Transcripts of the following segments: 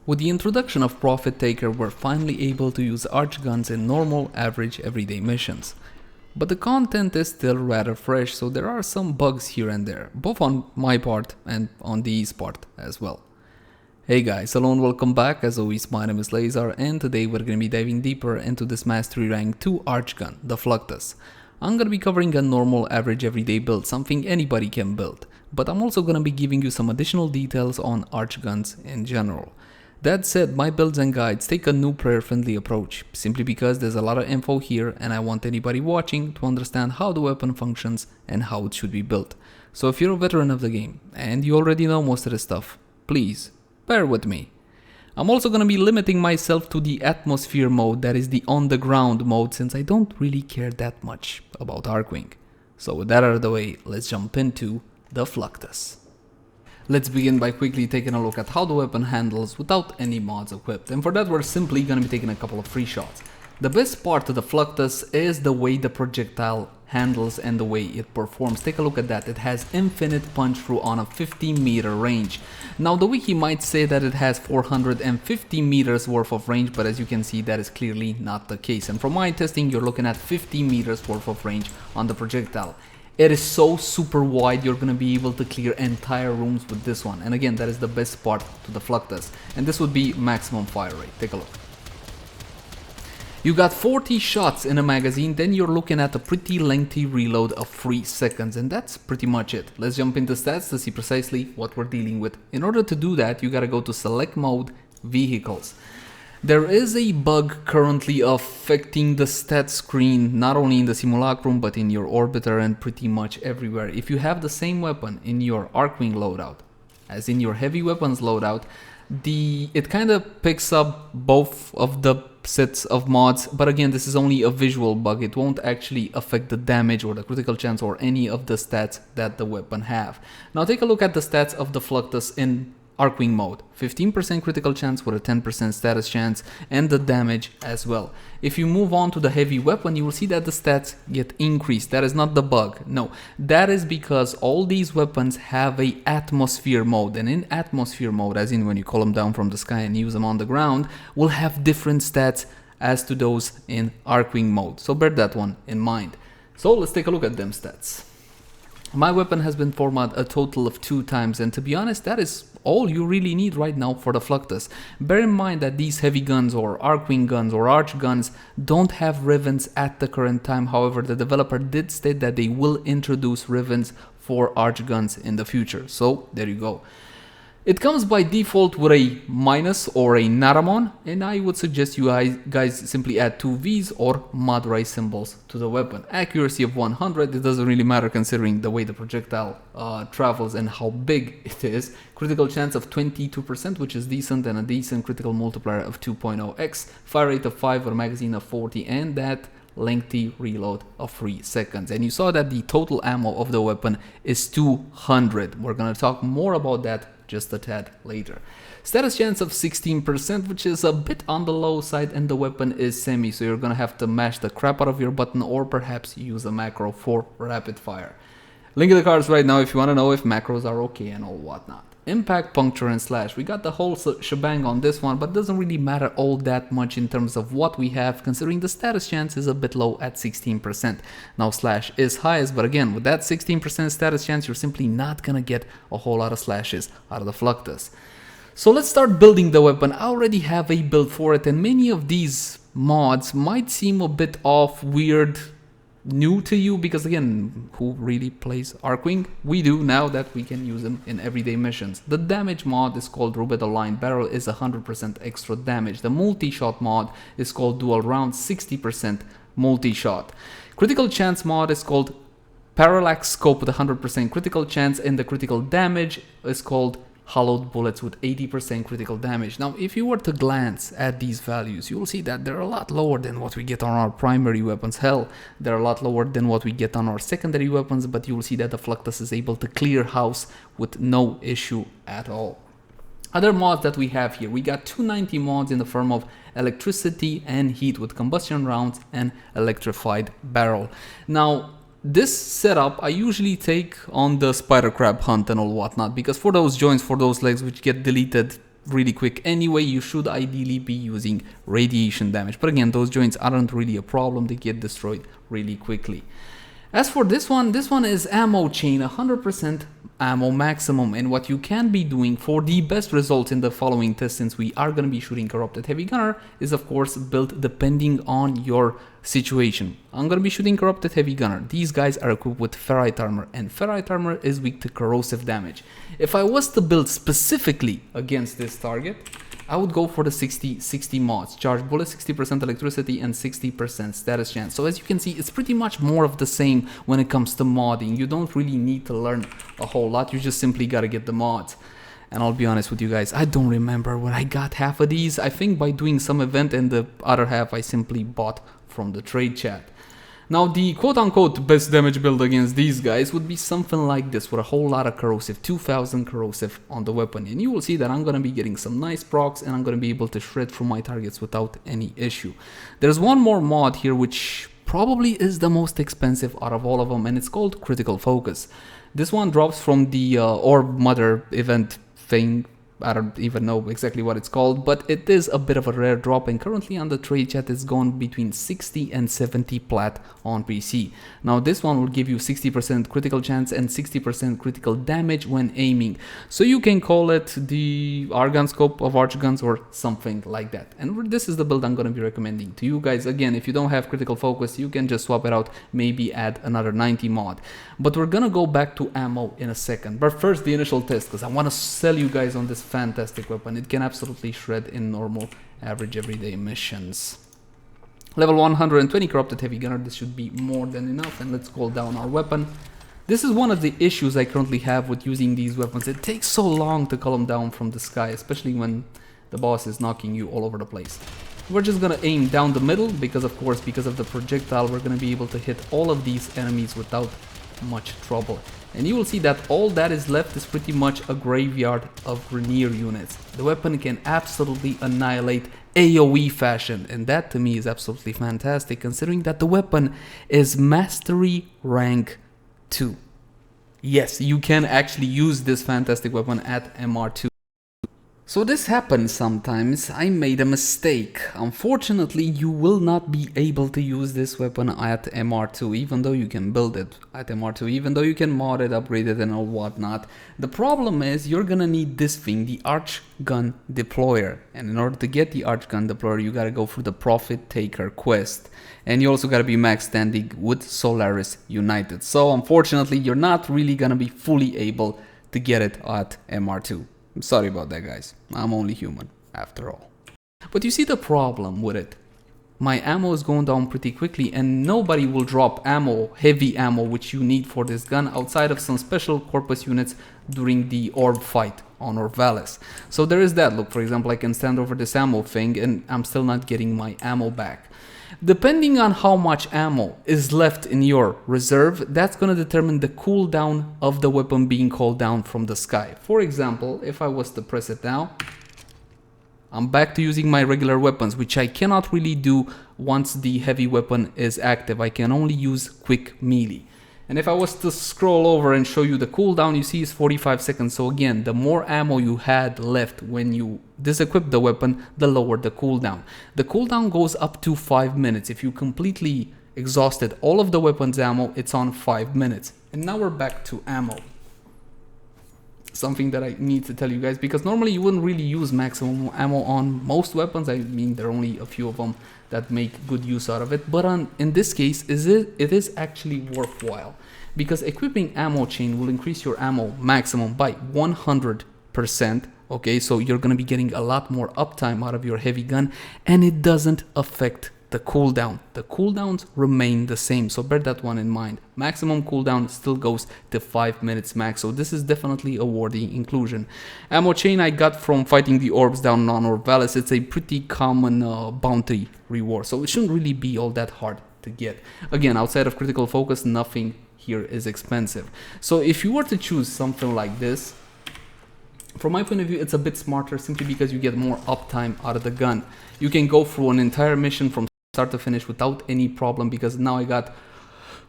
With the introduction of Profit Taker, we're finally able to use arch guns in normal, average, everyday missions. But the content is still rather fresh, so there are some bugs here and there, both on my part and on Dee's part as well. Hey guys, hello and welcome back. As always, my name is Leyzar, and today we're going to be diving deeper into this Mastery Rank 2 arch gun, the Fluctus. I'm going to be covering a normal, average, everyday build, something anybody can build. But I'm also going to be giving you some additional details on arch guns in general. That said, my builds and guides take a new player-friendly approach, simply because there's a lot of info here and I want anybody watching to understand how the weapon functions and how it should be built. So if you're a veteran of the game and you already know most of this stuff, please bear with me. I'm also going to be limiting myself to the atmosphere mode, that is the on the ground mode, since I don't really care that much about Arcwing. So with that out of the way, let's jump into the Fluctus. Let's begin by quickly taking a look at how the weapon handles without any mods equipped, and for that we're simply going to be taking a couple of free shots. The best part of the Fluctus is the way the projectile handles and the way it performs. Take a look at that. It has infinite punch through on a 50-meter range. Now the wiki might say that it has 450 meters worth of range, but as you can see that is clearly not the case, and from my testing you're looking at 50 meters worth of range on the projectile. It is so super wide, you're going to be able to clear entire rooms with this one. And again, that is the best part to the Fluctus. And this would be maximum fire rate. Take a look. You got 40 shots in a magazine, then you're looking at a pretty lengthy reload of 3 seconds. And that's pretty much it. Let's jump into stats to see precisely what we're dealing with. In order to do that, you got to go to select mode, vehicles. There is a bug currently affecting the stat screen, not only in the simulacrum but in your orbiter and pretty much everywhere. If you have the same weapon in your Arcwing loadout as in your heavy weapons loadout, it kind of picks up both of the sets of mods, but again this is only a visual bug. It won't actually affect the damage or the critical chance or any of the stats that the weapon have. Now take a look at the stats of the Fluctus in Arcwing mode. 15% critical chance with a 10% status chance, and the damage as well. If you move on to the heavy weapon, you will see that the stats get increased. That is not the bug. No, that is because all these weapons have a atmosphere mode, and in atmosphere mode, as in when you call them down from the sky and use them on the ground, will have different stats as to those in Arcwing mode. So bear that one in mind. So let's take a look at them stats. My weapon has been formatted a total of 2 times, and to be honest, that is all you really need right now for the Fluctus. Bear in mind that these heavy guns or Arcwing guns or arch guns don't have ribbons at the current time. However, the developer did state that they will introduce ribbons for arch guns in the future. So there you go. It comes by default with a minus or a naramon, and I would suggest you guys simply add 2 V's or mod rise symbols to the weapon. Accuracy of 100, it doesn't really matter considering the way the projectile travels and how big it is. Critical chance of 22%, which is decent, and a decent critical multiplier of 2.0x. Fire rate of 5 or magazine of 40, and that lengthy reload of 3 seconds. And you saw that the total ammo of the weapon is 200. We're going to talk more about that just a tad later. Status chance of 16%, which is a bit on the low side, and the weapon is semi, so you're gonna have to mash the crap out of your button or perhaps use a macro for rapid fire. Link in the cards right now if you want to know if macros are okay and all whatnot. Impact, puncture, and slash. We got the whole shebang on this one, but doesn't really matter all that much in terms of what we have, considering the status chance is a bit low at 16%. Now slash is highest, but again, with that 16% status chance, you're simply not gonna get a whole lot of slashes out of the Fluctus. So let's start building the weapon. I already have a build for it, and many of these mods might seem a bit off, weird, new to you, because again, who really plays Arcwing? We do, now that we can use them in everyday missions. The damage mod is called Rubedo Line Barrel, is 100% extra damage. The multi-shot mod is called Dual Round, 60% multi-shot. Critical chance mod is called Parallax Scope with 100% critical chance, and the critical damage is called Hollowed Bullets with 80% critical damage. Now, if you were to glance at these values, you will see that they're a lot lower than what we get on our primary weapons. Hell, they're a lot lower than what we get on our secondary weapons, but you will see that the Fluctus is able to clear house with no issue at all. Other mods that we have here, we got 290 mods in the form of electricity and heat with combustion rounds and electrified barrel. Now, this setup I usually take on the spider crab hunt and all whatnot, because for those joints, for those legs which get deleted really quick anyway. You should ideally be using radiation damage, but again, those joints aren't really a problem. They get destroyed really quickly. As for this one is ammo chain, 100% ammo maximum, and what you can be doing for the best results in the following test, since we are going to be shooting corrupted heavy gunner, is of course built depending on your situation. I'm going to be shooting corrupted heavy gunner. These guys are equipped with ferrite armor, and ferrite armor is weak to corrosive damage. If I was to build specifically against this target, I would go for the 60-60 mods. Charge bullet, 60% electricity, and 60% status chance. So as you can see, it's pretty much more of the same when it comes to modding. You don't really need to learn a whole lot. You just simply gotta get the mods. And I'll be honest with you guys, I don't remember when I got half of these. I think by doing some event, and the other half I simply bought from the trade chat. Now the quote-unquote best damage build against these guys would be something like this, with a whole lot of corrosive, 2000 corrosive on the weapon, and you will see that I'm gonna be getting some nice procs, and I'm gonna be able to shred through my targets without any issue. There's one more mod here which probably is the most expensive out of all of them, and it's called Critical Focus. This one drops from the Orb Mother event thing. I don't even know exactly what it's called, but it is a bit of a rare drop, and currently on the trade chat it's going between 60 and 70 plat on PC. Now this one will give you 60% critical chance and 60% critical damage when aiming, so you can call it the Argon scope of arch guns or something like that. And this is the build I'm going to be recommending to you guys. Again, if you don't have critical focus, you can just swap it out, maybe add another 90 mod. But we're gonna go back to ammo in a second, but first the initial test, because I want to sell you guys on this fantastic weapon. It can absolutely shred in normal, average, everyday missions. Level 120 corrupted heavy gunner. This should be more than enough, and let's call down our weapon. This is one of the issues I currently have with using these weapons. It takes so long to call them down from the sky, especially when the boss is knocking you all over the place. We're just gonna aim down the middle, because of course, because of the projectile, we're gonna be able to hit all of these enemies without much trouble. And you will see that all that is left is pretty much a graveyard of Grenier units. The weapon can absolutely annihilate AoE fashion, and that to me is absolutely fantastic, considering that the weapon is Mastery Rank 2. Yes, you can actually use this fantastic weapon at MR2. So this happens sometimes. I made a mistake. Unfortunately, you will not be able to use this weapon at MR2, even though you can build it at MR2, even though you can mod it, upgrade it, and all whatnot. The problem is you're gonna need this thing, the Arch Gun Deployer. And in order to get the Arch Gun Deployer, you gotta go through the Profit Taker quest. And you also gotta be max standing with Solaris United. So unfortunately, you're not really gonna be fully able to get it at MR2. I'm sorry about that, guys. I'm only human, after all. But you see the problem with it. My ammo is going down pretty quickly, and nobody will drop ammo, heavy ammo, which you need for this gun, outside of some special corpus units during the orb fight on Orvalis. So there is that. Look, for example, I can stand over this ammo thing, and I'm still not getting my ammo back. Depending on how much ammo is left in your reserve, that's going to determine the cooldown of the weapon being called down from the sky. For example, if I was to press it now, I'm back to using my regular weapons, which I cannot really do once the heavy weapon is active. I can only use quick melee. And if I was to scroll over and show you the cooldown, you see it's 45 seconds. So again, the more ammo you had left when you disequip the weapon, the lower the cooldown. The cooldown goes up to 5 minutes. If you completely exhausted all of the weapon's ammo, it's on 5 minutes. And now we're back to ammo. Something that I need to tell you guys, because normally you wouldn't really use maximum ammo on most weapons. I mean, there are only a few of them that make good use out of it, but in this case it is actually worthwhile, because equipping ammo chain will increase your ammo maximum by 100%. Okay, so you're gonna be getting a lot more uptime out of your heavy gun, and it doesn't affect the cooldown. The cooldowns remain the same, so bear that one in mind. Maximum cooldown still goes to 5 minutes max, so this is definitely a worthy inclusion. Ammo chain I got from fighting the orbs down on Orvalis. It's a pretty common bounty reward, so it shouldn't really be all that hard to get. Again, outside of critical focus, nothing here is expensive. So if you were to choose something like this, from my point of view, it's a bit smarter, simply because you get more uptime out of the gun. You can go through an entire mission from start to finish without any problem, because now I got,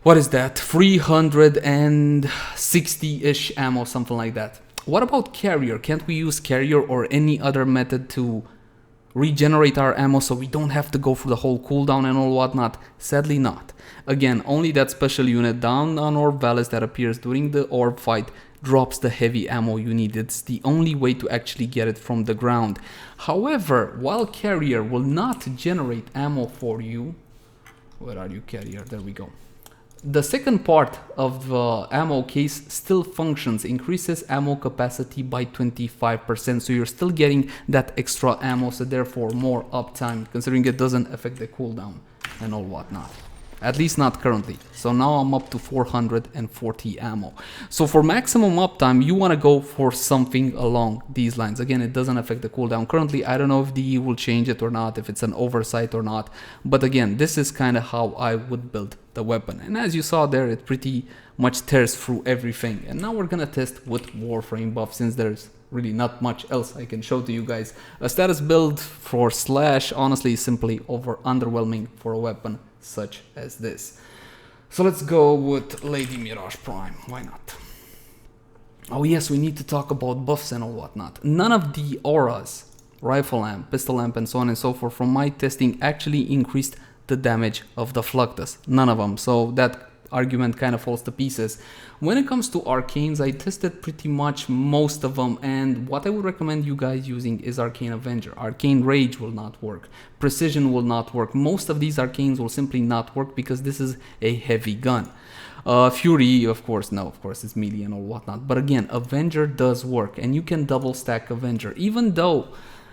what is that, 360-ish ammo, something like that. What about carrier? Can't we use carrier or any other method to regenerate our ammo so we don't have to go through the whole cooldown and all whatnot? Sadly not. Again, only that special unit down on Orb Vallis that appears during the orb fight drops the heavy ammo you need. It's the only way to actually get it from the ground. However, while carrier will not generate ammo for you, where are you, carrier? There we go. The second part of the ammo case still functions, increases ammo capacity by 25%, so you're still getting that extra ammo, so therefore more uptime, considering it doesn't affect the cooldown and all whatnot. At least not currently. So now I'm up to 440 ammo. So for maximum uptime, you want to go for something along these lines. Again, it doesn't affect the cooldown. Currently, I don't know if DE will change it or not, if it's an oversight or not. But again, this is kind of how I would build the weapon. And as you saw there, it pretty much tears through everything. And now we're going to test with Warframe buff, since there's really not much else I can show to you guys. A status build for Slash, honestly, is simply underwhelming for a weapon such as this. So let's go with Lady Mirage Prime. Why not? Oh yes, we need to talk about buffs and all whatnot. None of the auras, rifle lamp, pistol lamp, and so on and so forth, from my testing actually increased the damage of the Fluctus. None of them. So that argument kind of falls to pieces. When it comes to arcanes, I tested pretty much most of them, and what I would recommend you guys using is Arcane Avenger. Arcane Rage will not work. Precision will not work. Most of these arcanes will simply not work because this is a heavy gun. Fury, of course, no, of course it's melee and all whatnot. But again, Avenger does work, and you can double stack Avenger, even though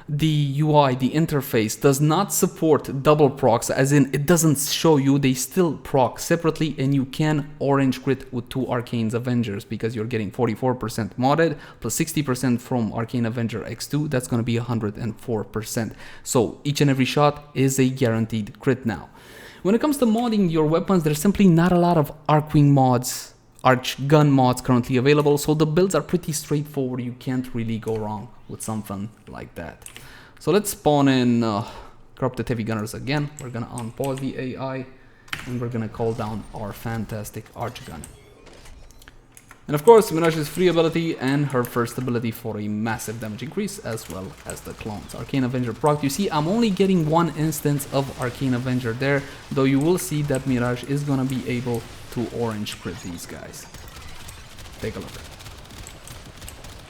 the UI, the interface, does not support double procs, as in it doesn't show you, they still proc separately, and you can orange crit with 2 Arcanes Avengers because you're getting 44% modded plus 60% from Arcane Avenger X2. That's going to be 104%. So each and every shot is a guaranteed crit now. When it comes to modding your weapons, there's simply not a lot of Archwing mods, Arch gun mods currently available, so the builds are pretty straightforward. You can't really go wrong with something like that. So let's spawn in Corrupted Heavy Gunners again. We're gonna unpause the AI and we're gonna call down our fantastic Arch gun. And of course, Mirage's free ability and her first ability for a massive damage increase, as well as the clones. Arcane Avenger proc. You see, I'm only getting 1 instance of Arcane Avenger there, though you will see that Mirage is gonna be able to orange crit these guys. Take a look.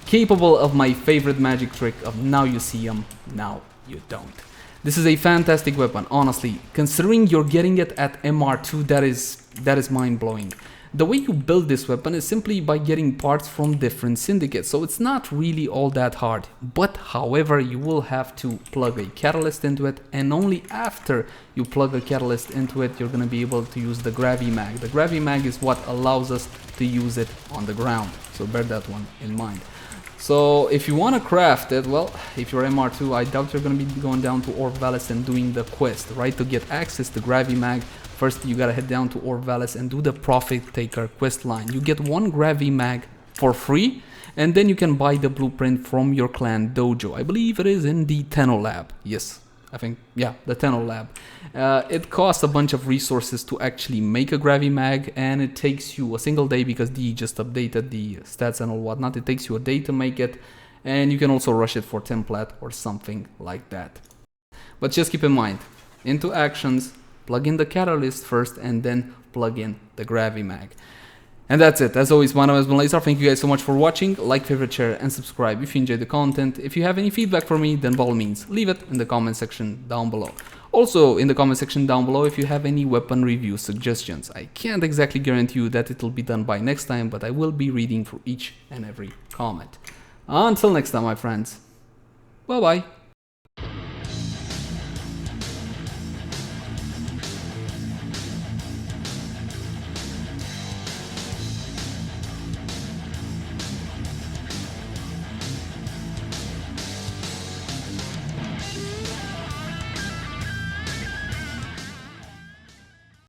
Capable of my favorite magic trick of now you see them, now you don't. This is a fantastic weapon, honestly. Considering you're getting it at MR2, that is mind-blowing. The way you build this weapon is simply by getting parts from different syndicates, so it's not really all that hard. But however, you will have to plug a catalyst into it, and only after you plug a catalyst into it, you're going to be able to use the Garvimag. The Garvimag is what allows us to use it on the ground, so bear that one in mind. So if you want to craft it, well, if you're MR2, I doubt you're going to be going down to Orb Vallis and doing the quest, right? To get access to Garvimag, first you gotta head down to Orb Vallis and do the Profit Taker quest line. You get 1 Garvimag for free, and then you can buy the blueprint from your clan dojo. I believe it is in the Tenno lab. Yes, I think, yeah, the Tenno lab. It costs a bunch of resources to actually make a Garvimag, and it takes you a single day because DE just updated the stats and all whatnot. It takes you a day to make it, and you can also rush it for Templat or something like that. But just keep in mind, into actions, plug in the catalyst first, and then plug in the Garvimag. And that's it. As always, my name is Leyzar. Thank you guys so much for watching. Like, favorite, share, and subscribe if you enjoyed the content. If you have any feedback for me, then by all means, leave it in the comment section down below. Also, in the comment section down below, if you have any weapon review suggestions. I can't exactly guarantee you that it will be done by next time, but I will be reading for each and every comment. Until next time, my friends. Bye-bye.